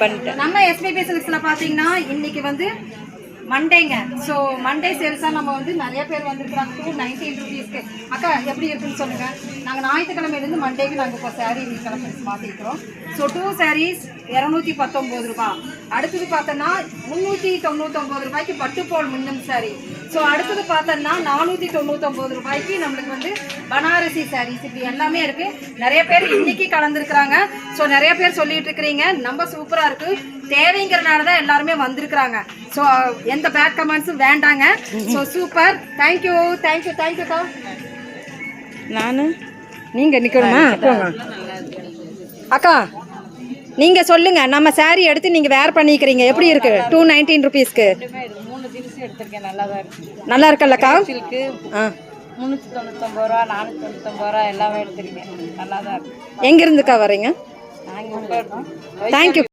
பண்ணிட்டேன். நம்ம எஸ்பிபி சில்க்ஸில் பார்த்தீங்கன்னா இன்னைக்கு வந்து மண்டேங்க. ஸோ மண்டே சேல்ஸாக நம்ம வந்து நிறைய பேர் வந்துருக்குறாங்க. 219 rupeesக்கு. அக்கா எப்படி இருக்குன்னு சொல்லுங்கள். நாங்கள் ஞாயிற்றுக்கிழமையிலேருந்து மண்டேக்கு நாங்கள் இப்போ சாரீ கலெக்ஷன்ஸ் மாற்றிக்கிறோம். ஸோ 2 sarees 219 ரூபா. அடுத்தது பார்த்தோன்னா 399 ரூபாய்க்கு பட்டுப்போல் முன்னம் சாரீ. ஸோ அடுத்தது பார்த்தோன்னா 499 ரூபாய்க்கு நம்மளுக்கு வந்து பனாரசி சாரீஸ். இப்படி எல்லாமே இருக்குது. நிறைய பேர் இன்னைக்கு கலந்துருக்குறாங்க. ஸோ நிறைய பேர் சொல்லிட்டு இருக்கிறீங்க. நம்ம சூப்பராக இருக்குது தேவைங்கிறனால தான் எல்லாருமே வந்திருக்கிறாங்க. ஸோ எந்த பேட் கமெண்ட்ஸும் வேண்டாங்க. So super. தேங்க்யூ தேங்க்யூ தேங்க்யூக்கா. நீங்கள் நிற்கணுமா? அக்கா நீங்கள் சொல்லுங்கள். நம்ம சாரீ எடுத்து நீங்கள் வேர் பண்ணிக்கிறீங்க எப்படி இருக்குது? 219 rupeesக்கு 3 ஜீன்ஸ் எடுத்திருக்கேன். நல்லா தான் இருக்குது. நல்லா இருக்குல்லக்கா? சில்க்கு 399 ரூபா 499 ரூபா எல்லாமே எடுத்திருக்கேன். நல்லா தான் இருக்குது. எங்கேருந்துக்கா வரீங்க? நாங்கள் தேங்க்யூ.